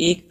1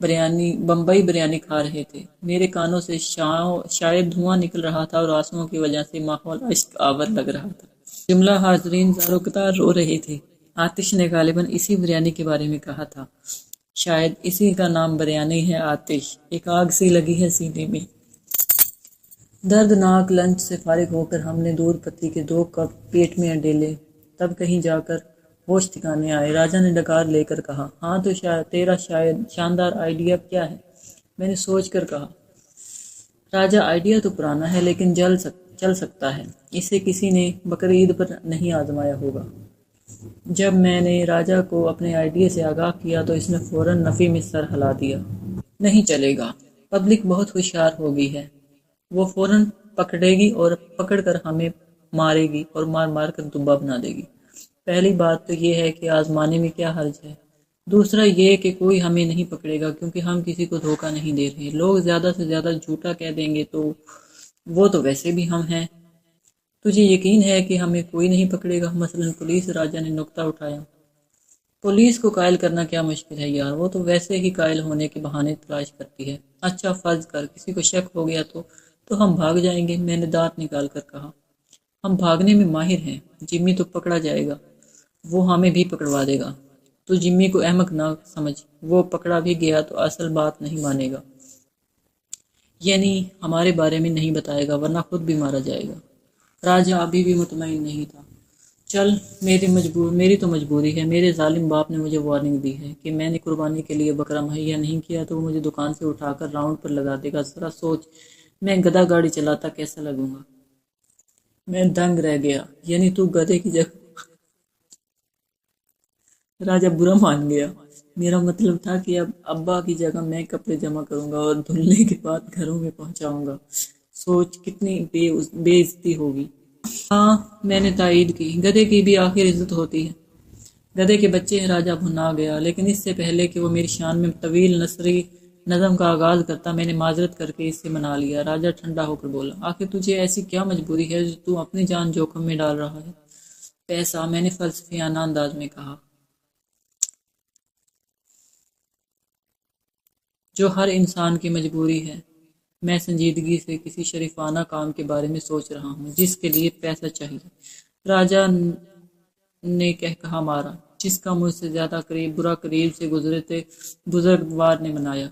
بمبئی بریانی کھا رہے تھے۔ میرے کانوں سے شاید دھواں نکل رہا تھا اور آنسوؤں کی وجہ سے ماحول اشک آور لگ رہا تھا۔ جملہ حاضرین زارو قطار رو رہے تھے۔ آتش نے غالباً اسی بریانی کے بارے میں کہا تھا۔ شاید اسی کا نام بریانی ہے۔ آتش، ایک آگ سی لگی ہے سینے میں۔ دردناک لنچ سے فارغ ہو کر ہم نے دودھ پتی کے 2 کپ پیٹ میں ڈالے، تب کہیں جا کر ہوش ٹھکانے آئے۔ راجا نے ڈکار لے کر کہا، ہاں تو تیرا شاندار آئیڈیا کیا ہے؟ میں نے سوچ کر کہا، راجا آئیڈیا تو پرانا ہے لیکن چل سکتا ہے۔ اسے کسی نے بقرعید پر نہیں آزمایا ہوگا۔ جب میں نے راجا کو اپنے آئیڈیا سے آگاہ کیا تو اس نے فوراً نفی میں سر ہلا دیا۔ نہیں چلے گا، پبلک بہت ہوشیار ہو گئی ہے، وہ فوراً پکڑے گی اور پکڑ کر ہمیں مارے گی اور مار کر دبا بنا دے گی۔ پہلی بات تو یہ ہے کہ آزمانے میں کیا حرج ہے، دوسرا یہ کہ کوئی ہمیں نہیں پکڑے گا کیونکہ ہم کسی کو دھوکہ نہیں دے رہے۔ لوگ زیادہ سے زیادہ جھوٹا کہہ دیں گے تو وہ تو ویسے بھی ہم ہیں۔ تجھے یقین ہے کہ ہمیں کوئی نہیں پکڑے گا؟ مثلاً پولیس؟ راجا نے نکتہ اٹھایا۔ پولیس کو قائل کرنا کیا مشکل ہے یار، وہ تو ویسے ہی قائل ہونے کے بہانے تلاش کرتی ہے۔ اچھا فرض کر کسی کو شک ہو گیا تو ہم بھاگ جائیں گے، میں نے دانت نکال کر کہا۔ ہم بھاگنے میں ماہر ہیں، جمی تو پکڑا جائے گا، وہ ہمیں بھی پکڑوا دے گا۔ تو جمی کو احمق نہ سمجھ، وہ پکڑا بھی گیا تو اصل بات نہیں مانے گا، یعنی ہمارے بارے میں نہیں بتائے گا، ورنہ خود بھی مارا جائے گا۔ راجا ابھی بھی مطمئن نہیں تھا۔ چل، میری تو مجبوری ہے، میرے ظالم باپ نے مجھے وارننگ دی ہے کہ میں نے قربانی کے لیے بکرا مہیا نہیں کیا تو وہ مجھے دکان سے اٹھا کر راؤنڈ پر لگا دے گا۔ ذرا سوچ، میں گدھا گاڑی چلاتا کیسا لگوں گا؟ میں دنگ رہ گیا، یعنی تو گدھے کی جگہ؟ راجا برا مان گیا۔ میرا مطلب تھا کہ اب ابا کی جگہ میں کپڑے جمع کروں گا اور دھلنے کے بعد گھروں میں پہنچاؤں گا۔ سوچ کتنی بے عزتی ہوگی۔ ہاں، میں نے تائید کی، گدھے کی بھی آخر عزت ہوتی ہے۔ گدھے کے بچے ہیں۔ راجا بھنا گیا، لیکن اس سے پہلے کہ وہ میری شان میں طویل نثری نظم کا آغاز کرتا میں نے معذرت کر کے اس سے منا لیا۔ راجا ٹھنڈا ہو کر بولا، آخر تجھے ایسی کیا مجبوری ہے جو تو اپنی جان جوخم میں ڈال رہا ہے؟ پیسہ، میں نے فلسفیانہ انداز میں کہا، جو ہر انسان کی مجبوری ہے۔ میں سنجیدگی سے کسی شریفانہ کام کے بارے میں سوچ رہا ہوں جس کے لیے پیسہ چاہیے۔ راجا نے کہا مارا، جس کا مجھ سے زیادہ برا قریب سے گزرے تھے بزرگوار نے منایا۔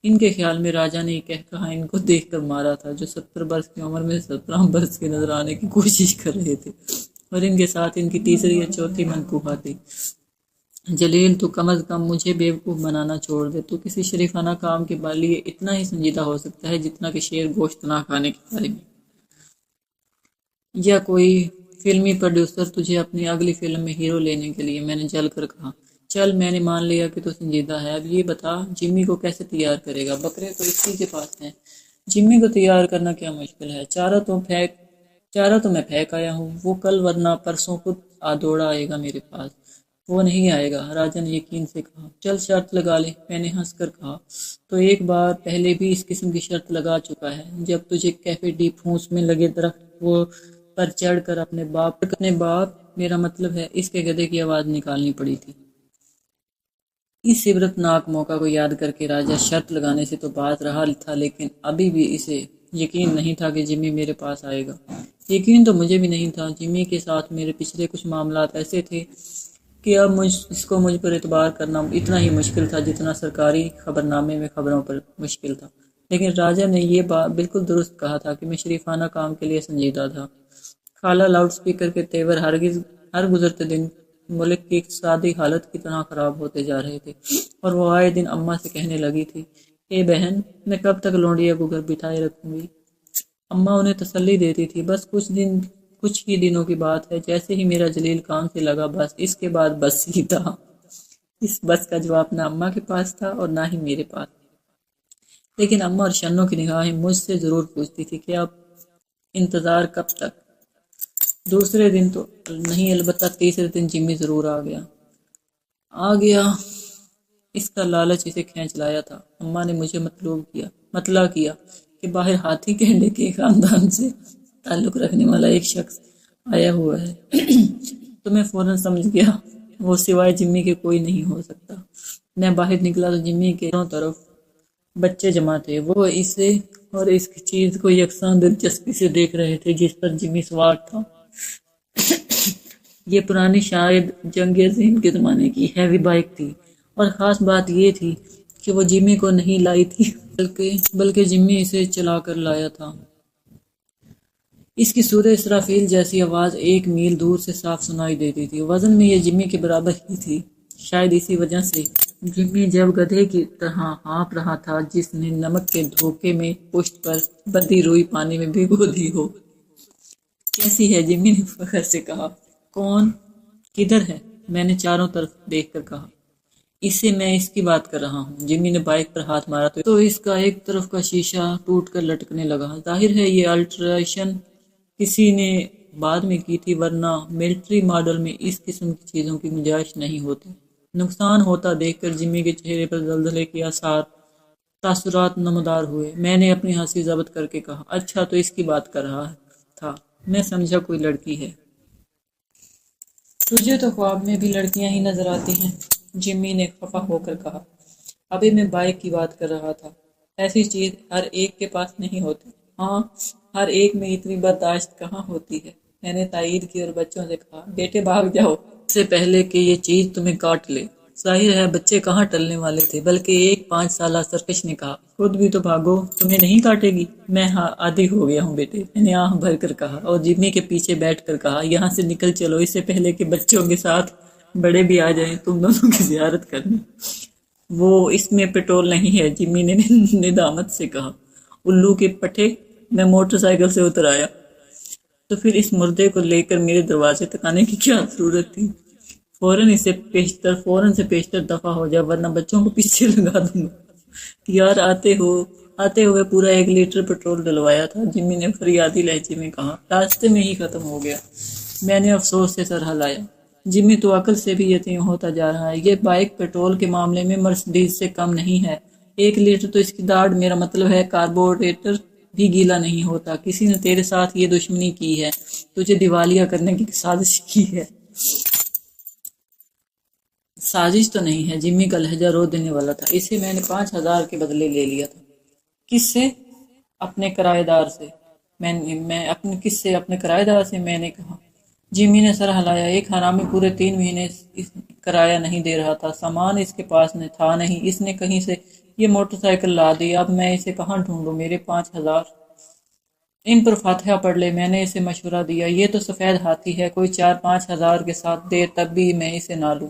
ان کے خیال میں راجا نے کہا ان کو دیکھ کر مارا تھا جو 70 برس کی عمر میں 17 برس کے نظر آنے کی کوشش کر رہے تھے، اور ان کے ساتھ ان کی تیسری یا چوتھی منقوبہ تھی۔ جلیل، تو کم از کم مجھے بیوقوف بنانا چھوڑ دے۔ تو کسی شریفانہ کام کے لیے اتنا ہی سنجیدہ ہو سکتا ہے جتنا کہ شیر گوشت نہ کھانے کے بارے میں، یا کوئی فلمی پروڈیوسر تجھے اپنی اگلی فلم میں ہیرو لینے کے لیے۔ میں نے جل کر کہا، چل، میں نے مان لیا کہ تو سنجیدہ ہے، اب یہ بتا جمی کو کیسے تیار کرے گا؟ بکرے تو اسی کے پاس ہیں، جمی کو تیار کرنا کیا مشکل ہے؟ چارہ تو میں پھینک آیا ہوں، وہ کل ورنہ پرسوں خود دوڑا آئے گا میرے پاس۔ وہ نہیں آئے گا، راجا نے یقین سے کہا۔ چل شرط لگا لے، میں نے ہنس کر کہا۔ تو ایک بار پہلے بھی اس قسم کی شرط لگا چکا ہے، جب تجھے کیفے ڈی پھونس میں لگے درخت وہ پر چڑھ کر اپنے باپ میرا مطلب ہے اس کے گدھے کی آواز نکالنی پڑی تھی۔ اس عبرتناک موقع کو یاد کر کے راجا شرط لگانے سے تو باز رہا تھا، لیکن ابھی بھی اسے یقین نہیں تھا کہ جمی میرے پاس آئے گا۔ یقین تو مجھے بھی نہیں تھا۔ جمی کے ساتھ میرے پچھلے کچھ معاملات ایسے تھے کہ اب اس کو مجھ پر اعتبار کرنا اتنا ہی مشکل تھا جتنا سرکاری خبرنامے میں خبروں پر مشکل تھا۔ لیکن راجا نے یہ بات بالکل درست کہا تھا کہ میں شریفانہ کام کے لیے سنجیدہ تھا۔ خالہ لاؤڈ سپیکر کے تیور ہر گزرتے دن ملک کی اقتصادی حالت کی طرح خراب ہوتے جا رہے تھے، اور وہ آئے دن اماں سے کہنے لگی تھی، اے بہن، میں کب تک لونڈیا کو گھر بٹھائے رکھوں گی؟ اماں انہیں تسلی دیتی تھی، بس کچھ ہی دنوں کی بات ہے، جیسے ہی میرا جلیل کام سے لگا بس اس کے بعد بس ہی تھا۔ اس بس کا جواب نہ اماں کے پاس تھا اور نہ ہی میرے پاس، لیکن اماں اور شنوں کی نگاہیں مجھ سے ضرور پوچھتی تھی کہ اب انتظار کب تک؟ دوسرے دن تو نہیں، البتہ تیسرے دن جمی ضرور آ گیا۔ اس کا لالچ اسے کھینچ لایا تھا۔ اماں نے مجھے مطلع کیا کہ باہر ہاتھی کینڈے کے خاندان سے تعلق رکھنے والا ایک شخص آیا ہوا ہے۔ تو میں فوراً سمجھ گیا وہ سوائے جمی کے کوئی نہیں ہو سکتا۔ میں باہر نکلا تو جمی کے چاروں طرف بچے جمع تھے، وہ اسے اور اس کی چیز کو یکساں دلچسپی سے دیکھ رہے تھے جس پر جمی سوار تھا۔ یہ پرانی شاید جنگ عظیم کے زمانے کی ہیوی بائک تھی، اور خاص بات یہ تھی کہ وہ جمی کو نہیں لائی تھی بلکہ جمی اسے چلا کر لایا تھا۔ اس کی سورہ اسرافیل جیسی آواز 1 میل دور سے صاف سنائی دیتی تھی۔ وزن میں یہ جمی کے برابر ہی تھی۔ شاید اسی وجہ سے جمی جب گدھے کی طرح ہانپ رہا تھا جس نے نمک کے دھوکے میں پشت پر بدی روئی پانی میں بھگو دی ہو۔ کیسی ہے؟ جمی نے فخر سے کہا۔ کون؟ کدھر ہے؟ میں نے چاروں طرف دیکھ کر کہا۔ اس سے میں اس کی بات کر رہا ہوں۔ جمی نے بائک پر ہاتھ مارا تو اس کا ایک طرف کا شیشہ ٹوٹ کر لٹکنے لگا۔ ظاہر ہے یہ الٹریشن کسی نے بعد میں کی تھی، ورنہ ملٹری ماڈل میں اس قسم کی چیزوں کی گنجائش نہیں ہوتی۔ نقصان ہوتا دیکھ کر جمی کے چہرے پر زلزلے کے آثار تاثرات نمودار ہوئے۔ میں نے اپنی ہنسی ضبط کر کے کہا، اچھا تو اس کی بات کر رہا تھا۔ میں سمجھا کوئی لڑکی ہے۔ تجھے تو خواب میں بھی لڑکیاں ہی نظر آتی ہیں، جمی نے خفا ہو کر کہا۔ ابھی میں بائک کی بات کر رہا تھا۔ ایسی چیز ہر ایک کے پاس نہیں ہوتی۔ ہاں، ہر ایک میں اتنی برداشت کہاں ہوتی ہے۔ میں نے تائید کی اور بچوں سے کہا، بیٹے بھاگ جاؤ اس سے پہلے کہ یہ چیز تمہیں کاٹ لے۔ ظاہر ہے بچے کہاں ٹلنے والے تھے، بلکہ ایک 5 سالہ سرکش نے کہا، خود بھی تو بھاگو، تمہیں نہیں کاٹے گی۔ میں عادی ہو گیا ہوں بیٹے، میں نے آنکھ بھر کر کہا اور جمی کے پیچھے بیٹھ کر کہا، یہاں سے نکل چلو اس سے پہلے کہ بچوں کے ساتھ بڑے بھی آ جائیں تم دونوں کی زیارت کرنے۔ وہ اس میں پیٹرول نہیں ہے، جمی نے ندامت سے کہا۔ الو کے پٹھے! میں موٹر سائیکل سے اتر آیا۔ تو پھر اس مردے کو لے کر میرے دروازے تک آنے کی کیا ضرورت تھی؟ فوراً سے پیشتر دفع ہو جا ورنہ بچوں کو پیچھے لگا دوں گا۔ یار آتے ہوئے پورا 1 لیٹر پیٹرول ڈلوایا تھا، جمی نے فریادی لہجے میں کہا۔ راستے میں ہی ختم ہو گیا۔ میں نے افسوس سے سر ہلایا۔ جمی تو عقل سے بھی یتیم ہوتا جا رہا ہے۔ یہ بائک پیٹرول کے معاملے میں مرسڈیز سے کم نہیں ہے۔ 1 لیٹر تو اس کی داڑھ، میرا مطلب ہے کاربوریٹر بھی گیلا نہیں ہوتا۔ کسی نے تیرے ساتھ یہ دشمنی کی ہے، تجھے دیوالیہ کرنے کی سازش کی ہے۔ سازش تو نہیں ہے، جمی کا لہجہ رو دینے والا تھا۔ اسے میں نے 5000 کے بدلے لے لیا تھا۔ کس سے؟ اپنے کرایہ دار سے۔ اپنے کرایہ دار سے، میں نے کہا۔ جمی نے سر ہلایا۔ ایک حرامی پورے 3 مہینے کرایہ نہیں دے رہا تھا، سامان اس کے پاس تھا نہیں، اس نے کہیں سے یہ موٹر سائیکل لا دی، اب میں اسے کہاں ڈھونڈوں؟ میرے 5000 ان پر فاتحہ پڑھ لے۔ میں نے اسے مشورہ دیا، یہ تو سفید ہاتھی ہے، کوئی 4-5 ہزار کے ساتھ دے تب بھی میں اسے نہ لوں۔